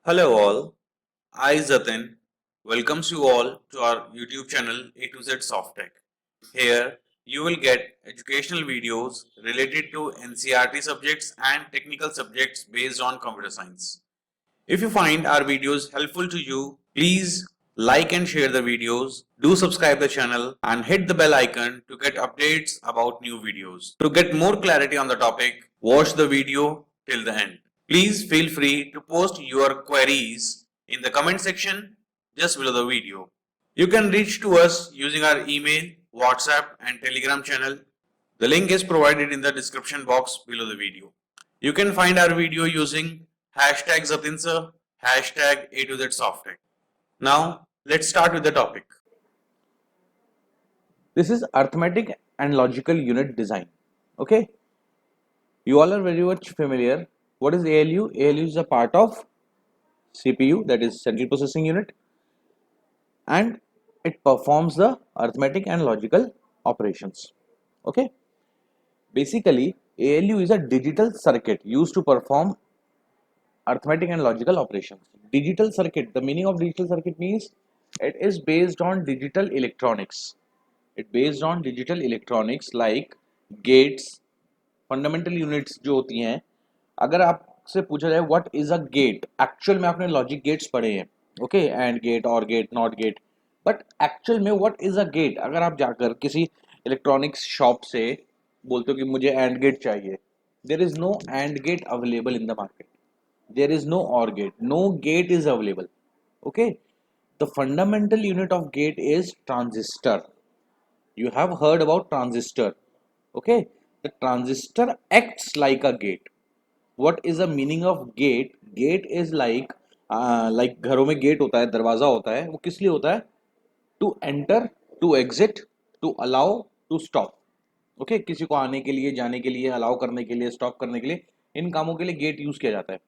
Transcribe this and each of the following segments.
Hello all, I Jatin welcomes you all to our YouTube channel A to Z Soft Tech. Here you will get educational videos related to NCERT subjects and technical subjects based on computer science. If you find our videos helpful to you, please like and share the videos, do subscribe the channel and hit the bell icon to get updates about new videos. To get more clarity on the topic, watch the video till the end. Please feel free to post your queries in the comment section just below the video. You can reach to us using our email, WhatsApp and Telegram channel. The link is provided in the description box below the video. You can find our video using hashtag Zatinsir, hashtag A to Z Software. Now, let's start with the topic. This is arithmetic and logical unit design. Okay, you all are very much familiar. What is ALU? ALU is a part of CPU, that is central processing unit, and it performs the arithmetic and logical operations. Okay, basically ALU is a digital circuit used to perform arithmetic and logical operations. Digital circuit, the meaning of digital circuit means it is based on digital electronics. It based on digital electronics like gates, fundamental units जो होती हैं. अगर आपसे पूछा जाए what is a gate, actual में आपने logic gates पढ़े हैं, ओके, एंड गेट, और gate, NOT gate, but actual में व्हाट इज अ गेट, अगर आप जाकर किसी इलेक्ट्रॉनिक्स शॉप से बोलते हो कि मुझे एंड गेट चाहिए, there is no and gate available in the market, there is no or gate, no gate is available. Okay, the fundamental unit of gate is transistor. You have heard about transistor. Okay, the transistor acts like a gate. What is the meaning of gate? Gate is like घरों में gate होता है, दरवाजा होता है, वो किस लिए होता है? To enter, to exit, to allow, to stop. Okay, किसी को आने के लिए, जाने के लिए, अलाउ करने के लिए, स्टॉप करने के लिए, इन कामों के लिए गेट यूज किया जाता है.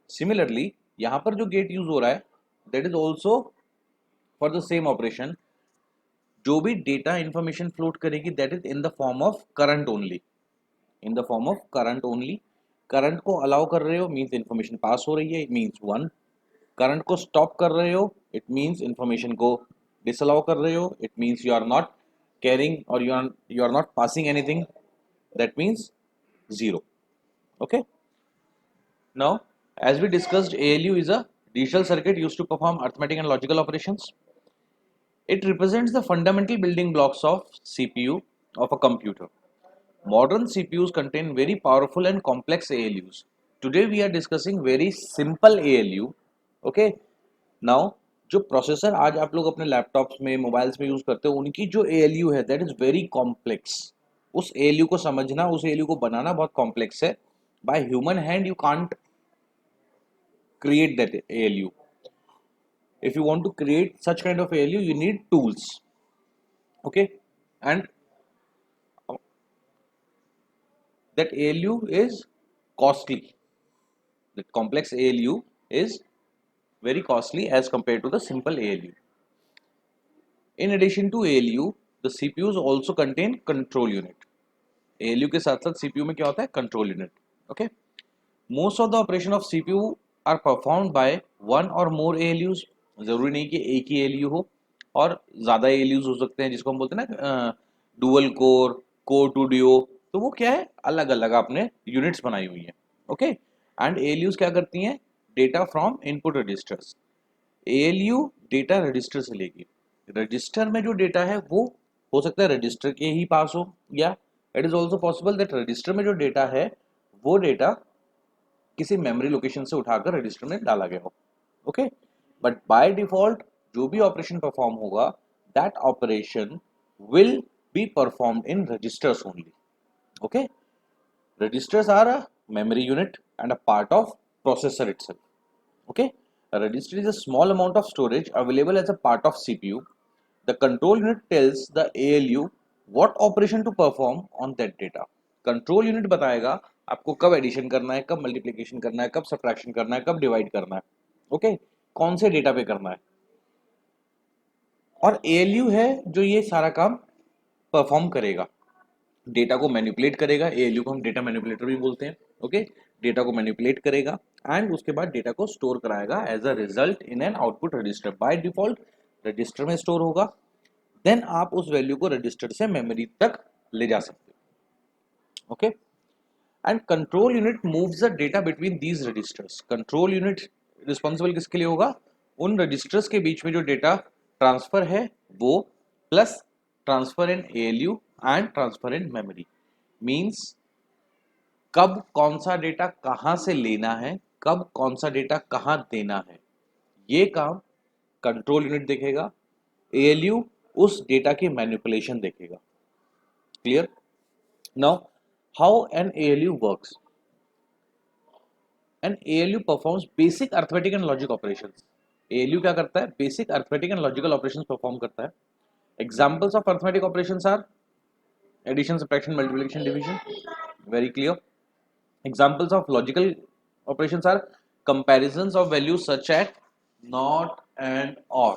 सिमिलरली यहाँ पर जो गेट यूज हो रहा है, that is also for the same operation. जो भी डेटा इंफॉर्मेशन फ्लोट करेगी that is in the form of current only, in the form of current only. Current को अलाउ कर रहे हो मींस इंफॉर्मेशन पास हो रही है, इट मींस वन. करंट को स्टॉप कर रहे हो इट मींस इंफॉर्मेशन को डिसअलाउ कर रहे हो, it means you are not carrying और you are not passing anything, that means zero. Okay, now as we discussed, ALU is a digital circuit used to perform arithmetic and logical operations. It represents the fundamental building blocks of CPU of a computer. Modern CPUs contain very powerful and complex ALUs. Today we are discussing very simple ALU. Okay. Now जो processor आज आप लोग अपने laptops में, mobiles में use करते हो, उनकी जो ALU है दैट इज वेरी कॉम्प्लेक्स. उस ALU को समझना, उस ALU को बनाना बहुत कॉम्प्लेक्स है. By human hand you can't create that ALU. If you want to create such kind of ALU, you need tools. Okay, and that ALU is costly. That complex ALU is very costly as compared to the simple ALU. In addition to ALU, the CPUs also contain control unit. ALU के साथ साथ CPU में क्या होता है? Control unit. Okay. Most of the operation of CPU are performed by one or more ALUs. जरूरी नहीं कि एक ही ALU हो, और ज़्यादा ALUs हो सकते हैं, जिसको हम बोलते हैं ना dual core, core two duo. तो वो क्या है? अलग अलग आपने यूनिट्स बनाई हुई है. ओके, एंड ALUs क्या करती हैं? Data from input registers. ALU data register से लेगी. रजिस्टर में जो डेटा है वो हो सकता है रजिस्टर के ही पास हो, या it is also possible that register में जो डेटा है वो डेटा किसी मेमोरी लोकेशन से उठाकर रजिस्टर में डाला गया हो. ओके, बट बाय डिफॉल्ट जो भी ऑपरेशन परफॉर्म होगा that operation will be performed in registers only. Okay, registers are a memory unit and a part of processor itself. Okay, a register is a small amount of storage available as a part of CPU. The control unit tells the ALU what operation to perform on that data. Control unit बताएगा आपको कब addition करना है, कब multiplication करना है, कब subtraction करना है, कब डिवाइड करना है. ओके, कौन से डेटा पे करना है. और ALU है जो ये सारा काम परफॉर्म करेगा, डेटा को मैनिपुलेट करेगा. ALU को हम डेटा मैनिपुलेटर भी बोलते हैं. ओके, डेटा को मैनिपुलेट करेगा एंड उसके बाद डेटा को स्टोर कराएगा as a result in an output register. By default register में स्टोर होगा, देन आप उस वैल्यू को रजिस्टर से मेमोरी तक ले जा सकते हो। Okay, and control unit moves the data between these registers. Control unit responsible किसके लिए होगा? उन रजिस्टर्स के बीच में जो डेटा ट्रांसफर है वो, plus transfer in ALU and transfer in memory. Means कब कौन सा डेटा कहां से लेना है, कब कौन सा डेटा कहां देना है, ये काम कंट्रोल यूनिट देखेगा। एएलयू उस डेटा की मैनिपुलेशन देखेगा। Clear? Now how an ALU works? An ALU performs basic arithmetic and logic operations. ALU क्या करता है? Basic arithmetic and logical operations perform करता है। Examples of arithmetic operations are addition, subtraction, multiplication, division. Very clear. Examples of logical operations are comparisons of values such as not and or।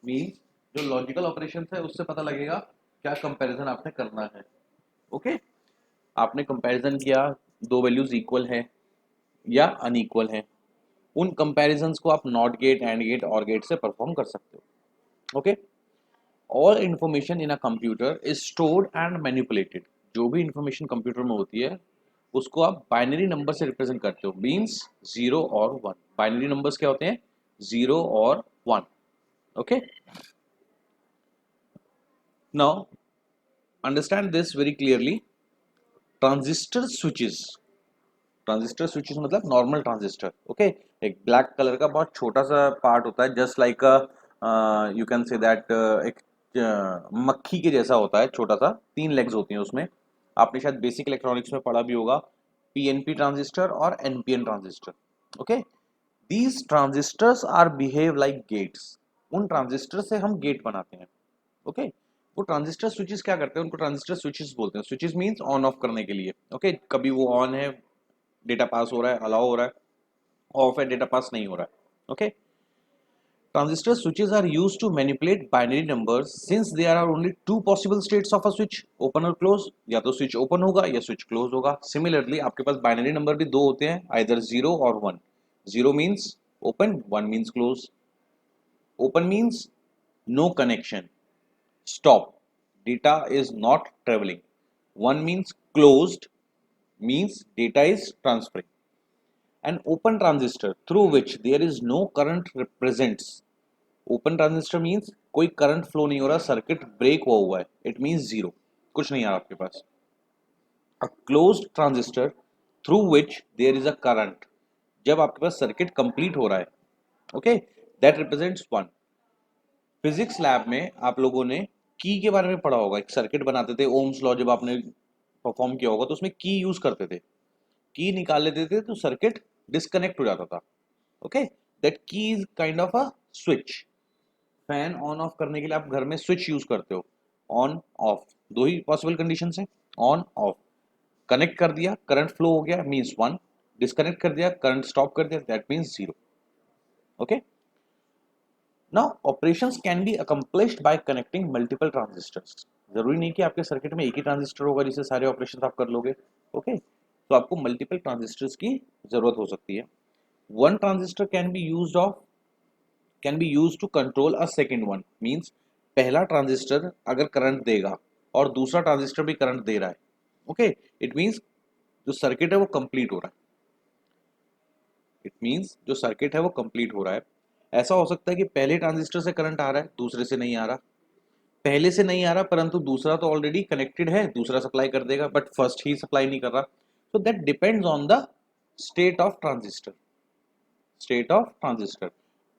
Means जो logical operations है उससे पता लगेगा क्या comparison आपने करना है। ओके, आपने कंपैरिजन किया, दो वैल्यूज इक्वल है या अनइक्वल है, उन कंपैरिजंस को आप नॉट गेट, एंड गेट, और गेट से परफॉर्म कर सकते हो। Okay, all information in a computer is stored and manipulated. जो भी इंफॉर्मेशन कंप्यूटर में होती है उसको आप बाइनरी नंबर से रिप्रेजेंट करते हो, मींस जीरो और वन। बाइनरी नंबर्स क्या होते हैं? जीरो और one. Okay, now understand this very clearly. Transistor switches, transistor switches मतलब नॉर्मल ट्रांजिस्टर। ओके, एक ब्लैक कलर का बहुत छोटा सा पार्ट होता है, just like you can say that एक मक्खी के जैसा होता है, छोटा सा, तीन लेग्स होती हैं उसमें। आपने शायद बेसिक इलेक्ट्रॉनिक्स में पढ़ा भी होगा, पीएनपी ट्रांजिस्टर और NPN transistor. Okay, these transistors are behave like gates. उन ट्रांजिस्टर से हम गेट बनाते हैं। ओके, वो ट्रांजिस्टर स्विचेस क्या करते हैं? उनको ट्रांजिस्टर स्विचेस बोलते हैं। स्विचेस मींस ऑन ऑफ करने के लिए। ओके, कभी वो ऑन है, डेटा पास हो रहा है, अलाउ हो रहा है, ऑफ है, डेटा पास नहीं हो रहा है। Okay, transistor switches are used to manipulate binary numbers since there are only two possible states of a switch, open और close। या तो switch open होगा या switch close होगा। Similarly आपके पास binary number भी दो होते हैं, either 0 और 1। 0 means open, 1 means close। Open means no connection, stop, data is not traveling। 1 means closed, means data is transferring। An open transistor through which there is no current represents। Open transistor means कोई current flow नहीं हो रहा, circuit break हुआ है, it means zero, कुछ नहीं आ रहा आपके पास। A closed transistor through which there is a current, जब आपके पास सर्किट कंप्लीट हो रहा है, okay, that represents one. Physics lab में आप लोगों ने की के बारे में पढ़ा होगा। एक सर्किट बनाते थे, ओम्स लॉ जब आपने परफॉर्म किया होगा तो उसमें की यूज करते थे। की निकाल लेते थे तो सर्किट डिस्कनेक्ट हो जाता था। ओके, दैट की is kind of a switch. Fan on off करने के लिए आप घर में स्विच यूज करते हो, ऑन ऑफ, दो ही पॉसिबल कंडीशन है, ऑन ऑफ। कनेक्ट कर दिया, करंट फ्लो हो गया, मींस वन। डिस्कनेक्ट कर दिया, करंट स्टॉप कर दिया, that means zero. Okay, now operations can be accomplished by connecting multiple transistors. जरूरी नहीं कि आपके सर्किट में एक ही ट्रांजिस्टर होगा जिससे सारे ऑपरेशंस आप कर लोगे। ओके, तो आपको मल्टीपल ट्रांजिस्टर्स की जरूरत हो सकती है। One transistor can be use to control a second one. Means पहला ट्रांजिस्टर अगर करंट देगा और दूसरा ट्रांजिस्टर भी करंट दे रहा है, ओके, इट मीन्स जो सर्किट है वो कंप्लीट हो रहा है। इट मीन्स जो सर्किट है वो कंप्लीट हो रहा है। ऐसा हो सकता है कि पहले ट्रांजिस्टर से करंट आ रहा है, दूसरे से नहीं आ रहा। पहले से नहीं आ रहा परंतु दूसरा तो ऑलरेडी कनेक्टेड है, दूसरा सप्लाई कर देगा, बट फर्स्ट ही सप्लाई नहीं कर रहा। So that depends on the state of transistor. State of transistor,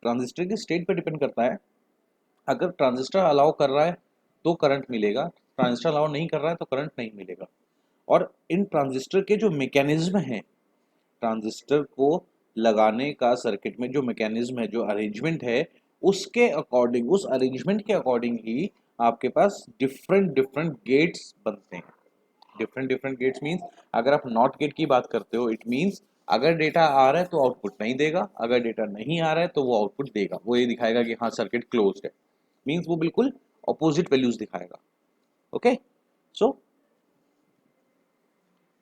transistor की स्टेट पे डिपेंड करता है। अगर ट्रांजिस्टर अलाउ कर रहा है तो करंट मिलेगा, ट्रांजिस्टर अलाउ नहीं कर रहा है तो करंट नहीं मिलेगा। और इन ट्रांजिस्टर के जो मैकेनिज्म है, ट्रांजिस्टर को लगाने का सर्किट में जो मैकेनिज्म है, जो अरेंजमेंट है, उसके अकॉर्डिंग, उस अरेंजमेंट के अकॉर्डिंग ही आपके पास डिफरेंट डिफरेंट गेट्स बनते हैं। डिफरेंट डिफरेंट गेट्स मींस, अगर आप नॉट गेट की बात करते हो, इट मींस अगर डेटा आ रहा है तो आउटपुट नहीं देगा, अगर डेटा नहीं आ रहा है तो वो आउटपुट देगा, वो ये दिखाएगा कि हाँ सर्किट क्लोज्ड है। मींस वो बिल्कुल ऑपोजिट वैल्यूज दिखाएगा। Okay, so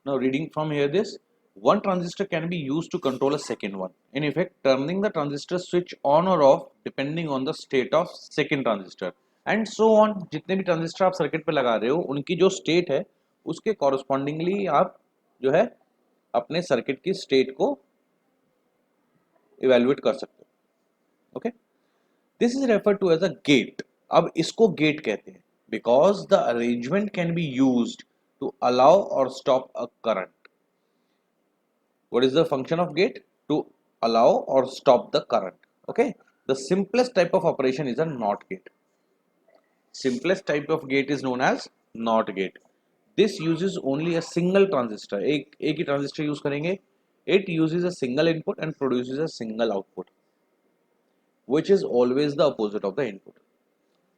now reading from here this, One transistor can be used to control a second one. In effect, turning the transistor switch on or off depending on the state of second transistor. And so on. जितने भी transistor आप circuit पे लगा रहे हो उनकी जो state है उसके कॉरस्पॉन्डिंगली आप जो है अपने सर्किट की स्टेट को इवेल्युएट कर सकते हो. Okay, this is referred to as a gate. अब इसको गेट कहते हैं because the arrangement can be used to allow or stop a current. What is the function of gate? To allow or stop the current. Okay, the simplest type of operation is a NOT gate. Simplest type of gate is known as NOT gate. This uses only a single transistor. एक ही transistor use करेंगे. It uses a single input and produces a single output, which is always the opposite of the input.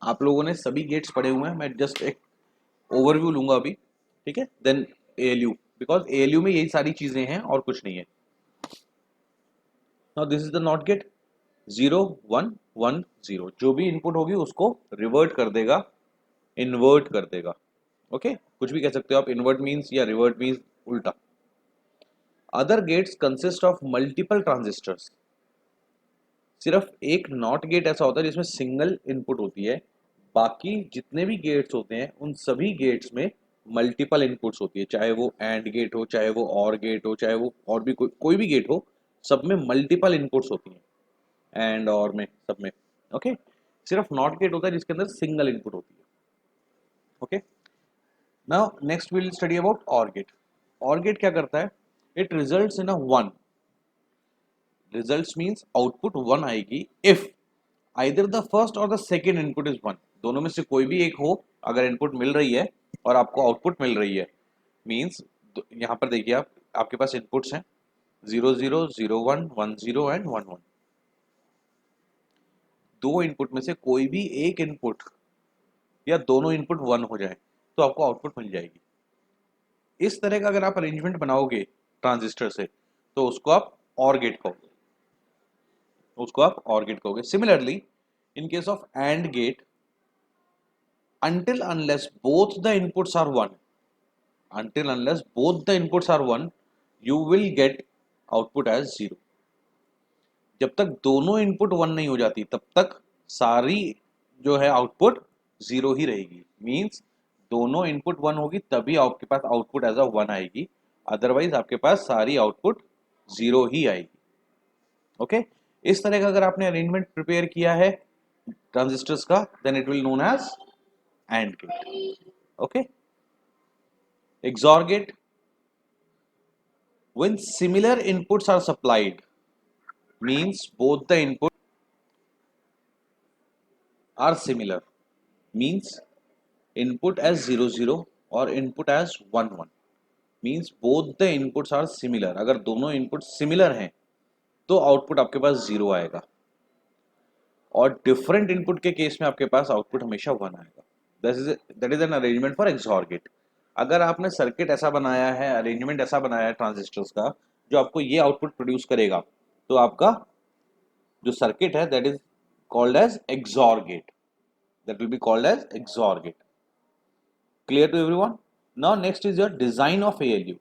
आप लोगों ने सभी gets पढ़े हुए हैं. मैं जस्ट एक ओवरव्यू लूंगा अभी, ठीक है. देन ALU, बिकॉज ALU में यही सारी चीजें हैं और कुछ नहीं है. Now this is the not gate. 0 1 1 0 जो भी इनपुट होगी उसको रिवर्ट कर देगा, इन्वर्ट कर देगा. ओके, कुछ भी कह सकते हो आप. इन्वर्ट मीन्स या रिवर्ट मीन्स उल्टा. Other gates consist of multiple transistors. सिर्फ एक नॉट गेट ऐसा होता है जिसमें सिंगल इनपुट होती है. बाकी जितने भी गेट्स होते हैं उन सभी गेट्स में मल्टीपल इनपुट्स होती है. चाहे वो एंड गेट हो, चाहे वो और गेट हो, चाहे वो और भी कोई भी गेट हो, सब में मल्टीपल इनपुट्स होती हैं. एंड और में सब में. ओके, सिर्फ नॉट गेट होता है जिसके अंदर सिंगल इनपुट होती है. Okay, now next will study about और गेट. और गेट क्या करता है? It results in a 1. Results means output 1 आएगी इफ आइदर द फर्स्ट और द सेकेंड इनपुट इज 1. दोनों में से कोई भी एक हो. अगर इनपुट मिल रही है और आपको आउटपुट मिल रही है मींस यहाँ पर देखिए आप, आपके पास इनपुट्स हैं 0 0 0 1 1 0 एंड 1 1. दो इनपुट में से कोई भी एक इनपुट या दोनों इनपुट 1 हो जाए तो आपको आउटपुट मिल जाएगी. इस तरह का अगर आप अरेंजमेंट बनाओगे ट्रांजिस्टर से तो उसको आप और गेट कहोगे. Similarly in case of AND gate, until unless both the inputs are 1, you will get output as 0. जब तक दोनों इनपुट 1 नहीं हो जाती तब तक सारी जो है आउटपुट 0 ही रहेगी. मींस दोनों इनपुट 1 होगी तभी आपके पास आउटपुट एज अ 1 आएगी. अदरवाइज आपके पास सारी आउटपुट 0 ही आएगी. ओके, इस तरह का अगर आपने अरेंजमेंट प्रिपेयर किया है ट्रांजिस्टर्स का, then it will known as AND gate. Okay, XOR gate, when similar inputs are supplied, means both the inputs are similar, means input as 0 0 or input as 1 1, means both the inputs are similar. अगर दोनों inputs similar हैं तो output आपके पास 0 आएगा और different input के case में आपके पास आउटपुट हमेशा 1 आएगा. That is an arrangement for XOR gate. अगर आपने सर्किट ऐसा बनाया है, अरेंजमेंट ऐसा बनाया है ट्रांजिस्टर्स का जो आपको ये आउटपुट प्रोड्यूस करेगा, तो आपका जो सर्किट है that is called as XOR gate. That will be called as XOR gate. Clear to everyone? Now next is your design of ALU.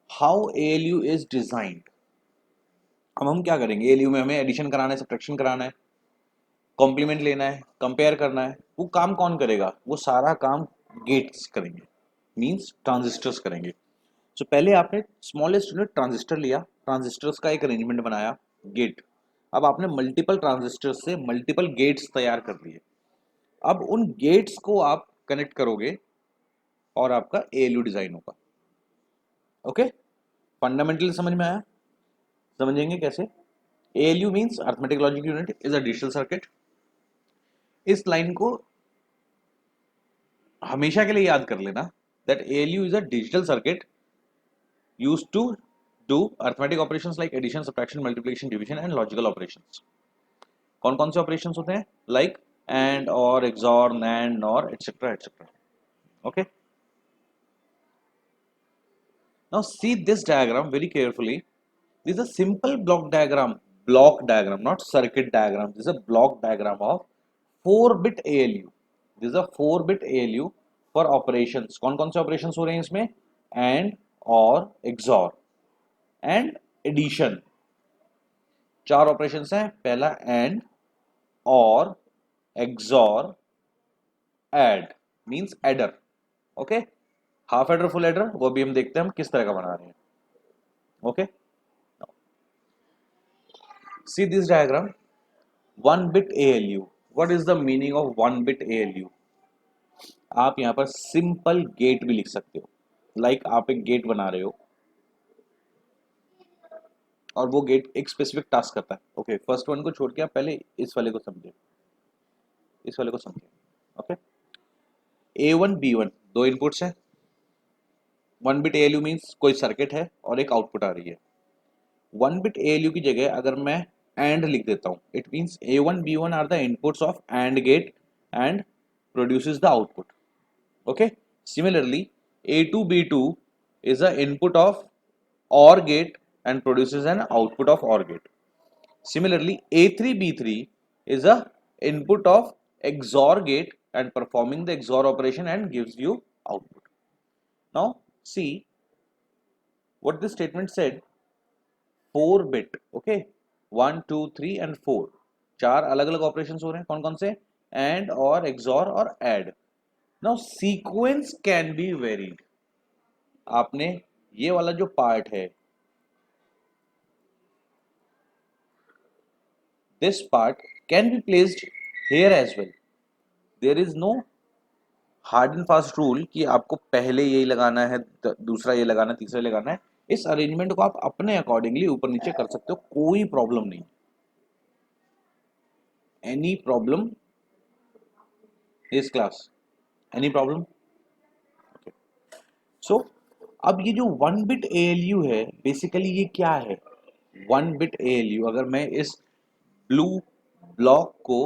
How ALU is designed. अब हम क्या करेंगे? ALU में हमें एडिशन कराना है, सब्ट्रैक्शन कराना है, कॉम्प्लीमेंट लेना है, कंपेयर करना है. वो काम कौन करेगा? वो सारा काम गेट्स करेंगे, मींस ट्रांजिस्टर्स करेंगे. तो पहले आपने स्मॉलेस्ट यूनिट ट्रांजिस्टर लिया, ट्रांजिस्टर्स का एक अरेंजमेंट बनाया, गेट. अब आपने मल्टीपल ट्रांजिस्टर्स से मल्टीपल गेट्स तैयार कर लिए. अब उन गेट्स को आप कनेक्ट करोगे और आपका ALU डिजाइन होगा. ओके, फंडामेंटल समझ में आया? समझेंगे कैसे? ALU means arithmetic logic unit is a digital circuit. इस लाइन को हमेशा के लिए याद कर लेना, that ALU is a digital circuit used to do arithmetic operations like addition, subtraction, multiplication, division and logical operations. कौन कौन से ऑपरेशंस होते हैं? Like AND, OR, XOR, NAND, NOR, etcetera etcetera. Okay, now see this diagram very carefully. This is a simple block diagram, not circuit diagram. This is a block diagram of 4-bit ALU. This is a 4-bit ALU for operations. कौन कौन से operations हो रहे हैं इसमें? AND, OR, XOR. And addition. चार operations हैं, पहला AND, OR, XOR, add means adder. Okay, half adder full adder वो भी हम देखते हैं हम किस तरह का बना रहे हैं। Okay, C this diagram, one bit ALU। What is the meaning of one bit ALU? आप यहां पर सिंपल गेट भी लिख सकते हो, लाइक आप एक गेट बना रहे हो और वो गेट एक स्पेसिफिक टास्क करता है। ओके, फर्स्ट वन को छोड़ के आप पहले इस वाले को समझे, इस वाले को समझे। ओके, A1 B1 दो इनपुट्स हैं, वन बिट ALU मीन्स कोई सर्किट है और एक आउटपुट आ रही है। वन बिट ALU की जगह अगर मैं एंड लिख देता हूं, it means A1 B1 are the inputs of AND gate and produces the output. Okay, similarly A2 B2 is the input of OR gate and produces an output of OR gate. Similarly, A3 B3 is the input of XOR gate and performing the XOR operation and gives you output. Now see what this statement said, 4 bit, okay, 1 2 3 and 4, चार अलग अलग operations हो रहे हैं, कौन कौन से? And OR XOR और add. Now sequence can be varied. आपने ये वाला जो पार्ट है, this part can be placed here as well. There is no hard and fast rule कि आपको पहले यही लगाना है, दूसरा ये लगाना है, तीसरा लगाना है। इस अरेंजमेंट को आप अपने अकॉर्डिंगली ऊपर नीचे कर सकते हो, कोई प्रॉब्लम नहीं। एनी प्रॉब्लम इस क्लास? Any problem? सो अब ये जो वन बिट ALU है, बेसिकली ये क्या है? वन बिट ALU अगर मैं इस ब्लू ब्लॉक को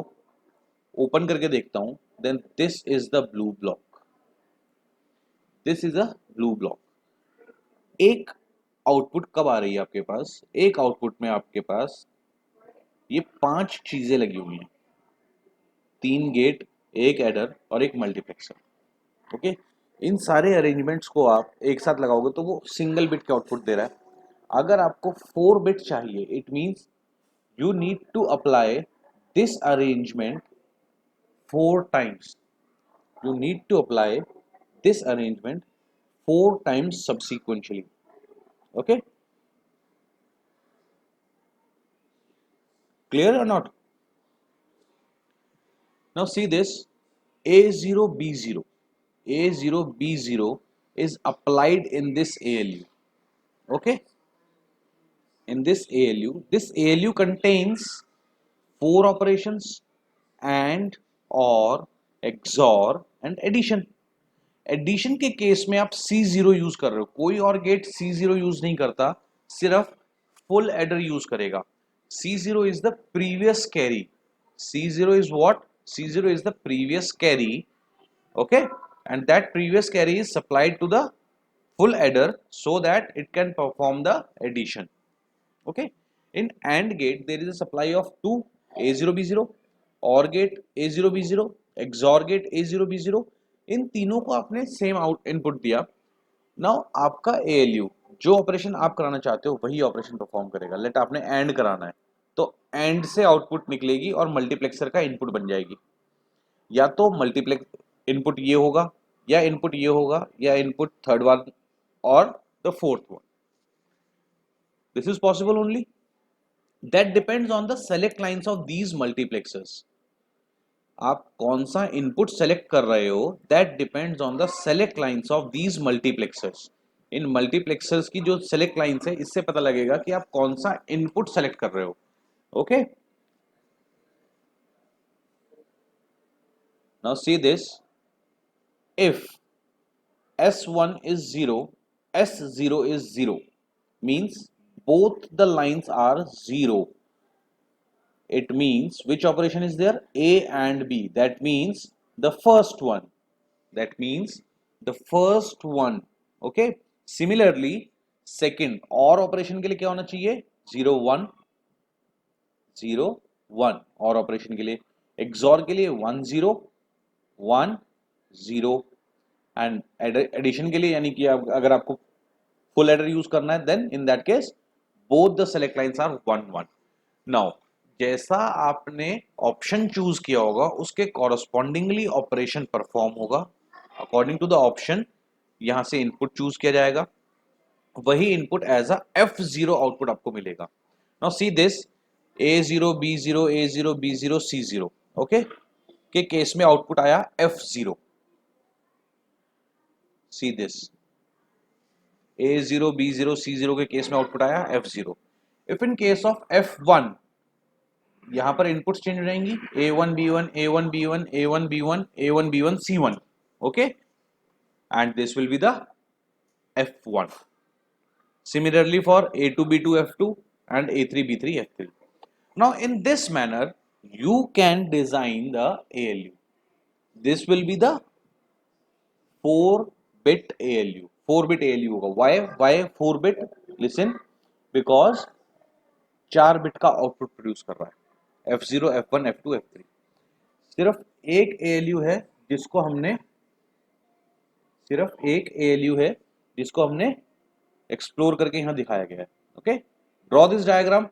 ओपन करके देखता हूं, then this is the blue block, this is a blue block. एक आउटपुट कब आ रही है आपके पास? एक आउटपुट में आपके पास ये पांच चीजें लगी हुई हैं, तीन गेट, एक एडर और एक मल्टीप्लेक्सर। ओके, इन सारे अरेंजमेंट्स को आप एक साथ लगाओगे तो वो सिंगल बिट का आउटपुट दे रहा है। अगर आपको 4 बिट चाहिए, it means you need to apply this arrangement 4 times. You need to apply this arrangement 4 times subsequently. Okay, clear or not? Now see this, A0 B0, A0 B0 is applied in this ALU. Okay, in this ALU contains 4 operations: and, or, XOR and addition. Addition के case में आप C0 use कर रहे हो, कोई और gate C0 use नहीं करता, सिर्फ फुल एडर यूज करेगा। C0 is the previous carry, C0 is what? C0 is the previous carry, okay, and that previous carry is supplied to the full adder so that it can perform the addition. Okay, in AND gate there is a supply of two, A0 B0, OR gate A0 B0, XOR gate A0 B0। इन तीनों को आपने same out input दिया। Now आपका ALU जो operation आप कराना चाहते हो वही ऑपरेशन परफॉर्म करेगा। लेट आपने एंड कराना है तो एंड से आउटपुट निकलेगी और मल्टीप्लेक्सर का इनपुट बन जाएगी। या तो मल्टीप्लेक्स इनपुट ये होगा, या इनपुट ये होगा, या इनपुट थर्ड वन और the fourth one. This is possible only, that depends on the select lines of these multiplexers. आप कौन सा इनपुट सेलेक्ट कर रहे हो, that depends on the select lines of these multiplexers. In multiplexers की जो select lines है, इससे पता लगेगा कि आप कौन सा इनपुट सेलेक्ट कर रहे हो। Okay, now see this, if S1 is 0, S0 is 0, means both the lines are 0. It means which operation is there? A and B. That means the first one. That means the first one. Okay. Similarly, second और operation के लिए क्या होना चाहिए? 0 1 0 1 और operation के लिए, XOR के लिए 1 0 1 0 एंड एडिशन के लिए, यानी कि अगर आपको फुल एडर यूज करना है, then in that case both the select lines are 1 1. Now जैसा आपने ऑप्शन चूज किया होगा उसके कॉरस्पॉन्डिंगली ऑपरेशन परफॉर्म होगा अकॉर्डिंग टू द ऑप्शन. यहां से इनपुट चूज किया जाएगा, वही input as a F0 output आपको मिलेगा. Now see this A0 B0 A0 B0 C0 okay के केस में आउटपुट आया F0. See this A0 B0 C0 के केस में आउटपुट आया F0. If in case of F1 यहां पर इनपुट्स चेंज हो जाएंगी A1 B1 A1 B1 A1 B1 A1 B1 C1 okay and this will be the F1. Similarly for A2 B2 F2 and A3 B3 F3. Now in this manner you can design the ALU. This will be the 4-bit ALU. 4-bit ALU होगा. Why 4-bit? Listen, because 4 bit का output produce कर रहा है F0 F1 F2 F3. सिर्फ एक ALU है जिसको हमने एक्सप्लोर करके यहां दिखाया गया है. Okay, draw this diagram.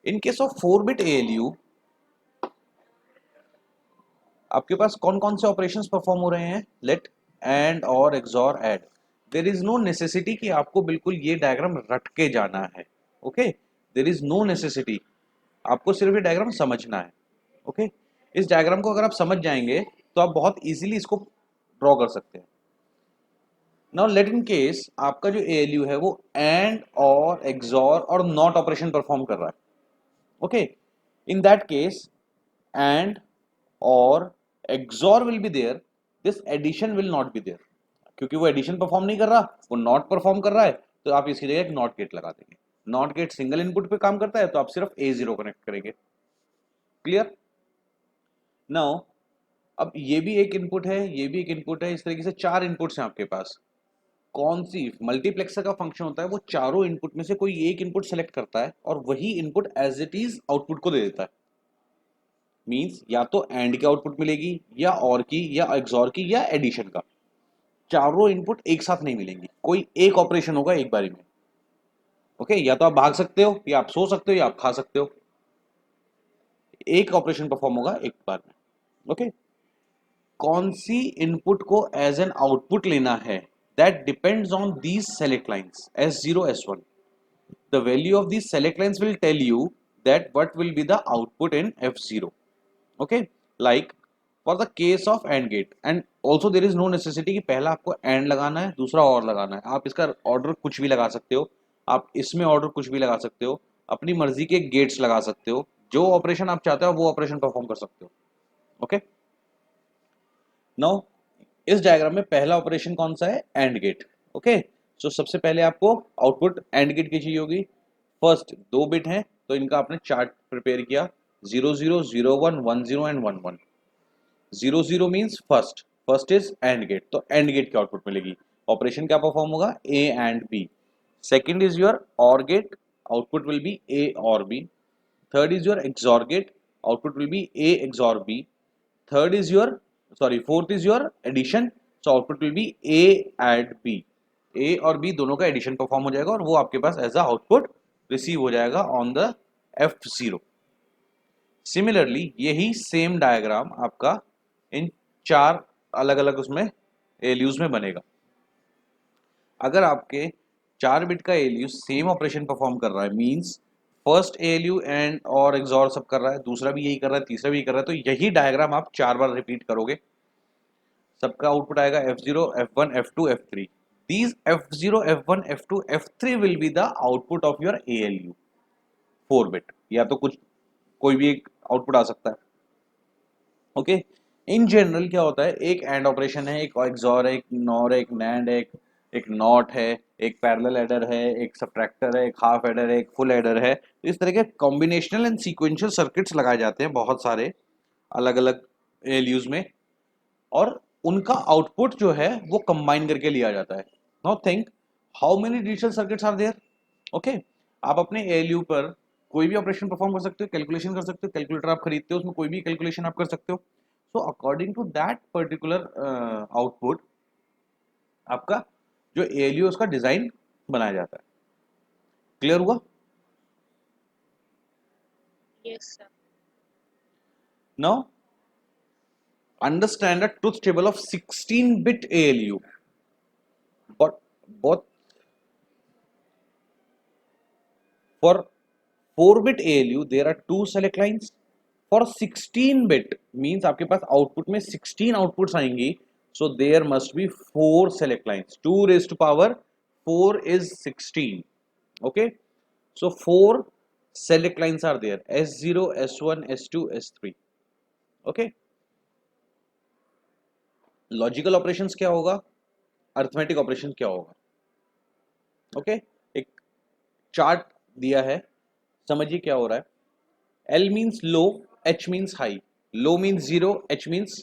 In case of 4-bit ALU आपके पास कौन कौन से ऑपरेशंस परफॉर्म हो रहे हैं? Let, AND, OR, XOR, add. There is no necessity कि आपको बिल्कुल ये डायग्राम रट के जाना है. Okay, there is no necessity, आपको सिर्फ ये डायग्राम समझना है. ओके, इस डायग्राम को अगर आप समझ जाएंगे तो आप बहुत इजीली इसको ड्रॉ कर सकते हैं. नाउ लेट इन केस आपका जो ALU है वो एंड, और, एक्सॉर और नॉट ऑपरेशन परफॉर्म कर रहा है. Okay, in that case and OR XOR will be there, this addition will not be there. क्योंकि वो एडिशन परफॉर्म नहीं कर रहा, वो नॉट परफॉर्म कर रहा है, तो आप इसकी जगह एक नॉट गेट लगा देंगे. नॉट गेट सिंगल इनपुट पे काम करता है तो आप सिर्फ A0 कनेक्ट करेंगे. क्लियर? नाउ अब ये भी एक इनपुट है, ये भी एक इनपुट है, इस तरीके से 4 इनपुट्स हैं आपके पास. कौन सी मल्टीप्लेक्सर का फंक्शन होता है, वो चारों इनपुट में से कोई एक इनपुट सेलेक्ट करता है और वही input as it is output को दे देता है. मींस या तो एंड की आउटपुट मिलेगी, या और की, या एक्सॉर की, या एडिशन का. चारों इनपुट एक साथ नहीं मिलेंगी, कोई एक ऑपरेशन होगा एक बारी में. ओके, या तो आप भाग सकते हो, या आप सो सकते हो, या आप खा सकते हो. एक ऑपरेशन परफॉर्म होगा एक बार में. ओके, कौन सी इनपुट को एज एन आउटपुट लेना है, that depends on these select lines S0 S1. The value of these select lines will tell you that what will be the output in F0. okay, like for the case of AND gate, and also there is no necessity कि पहला आपको AND लगाना है, दूसरा OR लगाना है. आप इसका ऑर्डर कुछ भी लगा सकते हो, आप इसमें ऑर्डर कुछ भी लगा सकते हो, अपनी मर्जी के गेट्स लगा सकते हो, जो ऑपरेशन आप चाहते हो वो ऑपरेशन परफॉर्म कर सकते हो. ओके, नाउ इस डायग्राम में पहला ऑपरेशन कौन सा है? AND gate. ओके, सो सबसे पहले आपको आउटपुट AND गेट की चाहिए होगी. फर्स्ट 2 बिट हैं तो इनका आपने चार्ट प्रिपेयर किया 0 0 0 1 1 0 and 1 1. 0 0 means first is AND gate, तो एंड गेट की आउटपुट मिलेगी. ऑपरेशन क्या परफॉर्म होगा? A and B. Second is your OR gate, output will be A OR B. Third is your XOR gate, output will be A XOR B. Fourth is your addition, so output will be A and B. A OR B दोनों का addition perform हो जाएगा और वो आपके पास as a output receive हो जाएगा on the F0. Similarly यही सेम डायग्राम आपका इन 4 अलग अलग उसमें ALUs में बनेगा. अगर आपके 4 बिट का ALU सेम ऑपरेशन परफॉर्म कर रहा है, means first ALU and OR XOR सब कर रहा है, दूसरा भी यही कर रहा है, तीसरा भी यही कर रहा है, तो यही डायग्राम आप 4 बार रिपीट करोगे, सबका आउटपुट आएगा F0 F1 F2 F3. These F0 F1 F2 F3 will be the output of your ALU 4 bit, या तो कुछ कोई भी एक आउटपुट आ सकता है. ओके, इन जनरल क्या होता है, एक एंड ऑपरेशन है, एक एक्सॉर है, एक नॉर है, एक नैंड है, एक नॉट है, एक पैरेलल एडर है, एक सबट्रैक्टर है, एक हाफ एडर है, एक फुल एडर है. तो इस तरह के कॉम्बिनेशनल एंड सीक्वेंशियल सर्किट्स लगाए जाते हैं बहुत सारे अलग अलग ALUs में, और उनका आउटपुट जो है वो कंबाइन करके लिया जाता है. Now think how many digital circuits are there. Okay, आप अपने ALU पर कोई भी ऑपरेशन परफॉर्म कर सकते हो, कैलकुलेशन कर सकते हो, कैलकुलेटर आप खरीदते हो उसमें कोई भी कैलकुलेशन आप कर सकते हो. So according to that particular output आपका जो ALU उसका डिजाइन बनाया जाता है। क्लियर हुआ? Yes, sir. Now understand the truth table of 16-bit ALU. But both for 4-bit ALU there are 2 select lines. For 16-bit means आपके पास output में 16 outputs आएंगी, so there must be 4 select lines. 2 raised to power 4 is 16. Okay, so 4 select lines are there, S0, S1, S2, S3. Okay, logical operations क्या होगा, arithmetic operation क्या होगा. Okay, एक chart दिया है, समझिए क्या हो रहा है. L means low, H means high. Low means 0, H means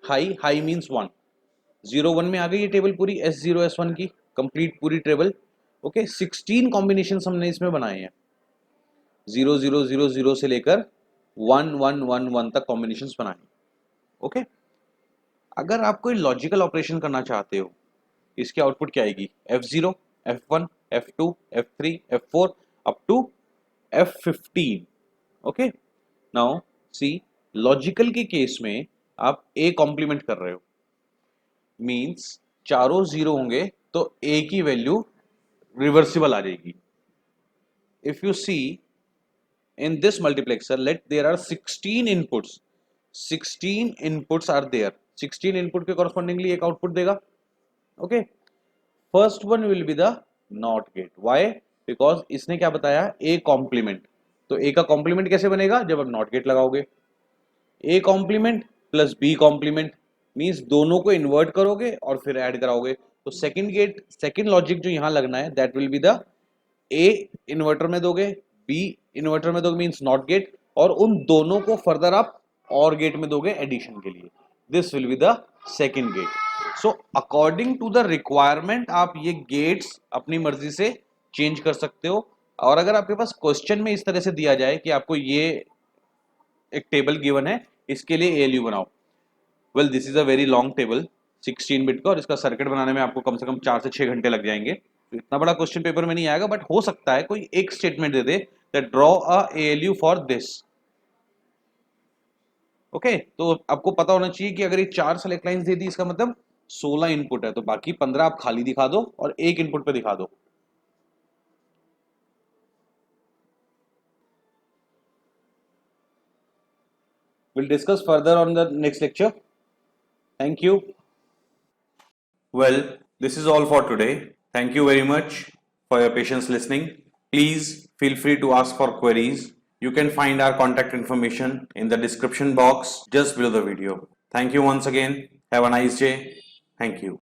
high, high means 1. 0 1 में आ गई ये टेबल पूरी, S0 S1 की कंप्लीट पूरी टेबल. ओके, 16 कॉम्बिनेशन हमने इसमें बनाए हैं, 0 0 0 0 से लेकर 1 1 1 1 तक कॉम्बिनेशंस बनाए. ओके, अगर आप कोई लॉजिकल ऑपरेशन करना चाहते हो, इसकी आउटपुट क्या आएगी, F0, F1, F2, F3, F4 up to F15. Okay, now see, logical के केस में आप A कॉम्प्लीमेंट कर रहे हो, मींस चारों जीरो होंगे तो A की वैल्यू रिवर्सिबल आ जाएगी. If you see in this multiplexer, let there are 16 inputs. 16 inputs are there. 16 input के correspondingly एक output देगा. Okay, first one will be the NOT gate. Why? Because इसने क्या बताया, A complement. तो A का complement कैसे बनेगा, जब आप NOT gate लगाओगे. A complement plus B complement means दोनों को invert करोगे और फिर add कराओगे. तो second gate, second logic जो यहाँ लगना है, that will be the A inverter में दोगे, B इन्वर्टर में दोगे मीन्स नॉट गेट, और उन दोनों को फर्दर आप और गेट में दोगे एडिशन के लिए. This will be the second gate. So according to the requirement आप ये गेट्स अपनी मर्जी से चेंज कर सकते हो. और अगर आपके पास क्वेश्चन में इस तरह से दिया जाए कि आपको ये एक टेबल गिवन है, इसके लिए ALU बनाओ, well this is a very long table 16 bit का, और इसका सर्किट बनाने में आपको कम से कम 4 से 6 घंटे लग जाएंगे. तो इतना बड़ा क्वेश्चन पेपर में नहीं आएगा, बट हो सकता है कोई एक statement they they that draw a ALU for this. Okay, तो आपको पता होना चाहिए कि अगर ये 4 सेलेक्ट लाइंस दे दी, इसका मतलब 16 इनपुट है, तो बाकी 15 आप खाली दिखा दो और एक इनपुट पे दिखा दो. We'll discuss further on the next lecture. Thank you. Well, this is all for today. Thank you very much for your patience listening. Please feel free to ask for queries. You can find our contact information in the description box just below the video. Thank you once again. Have a nice day. Thank you.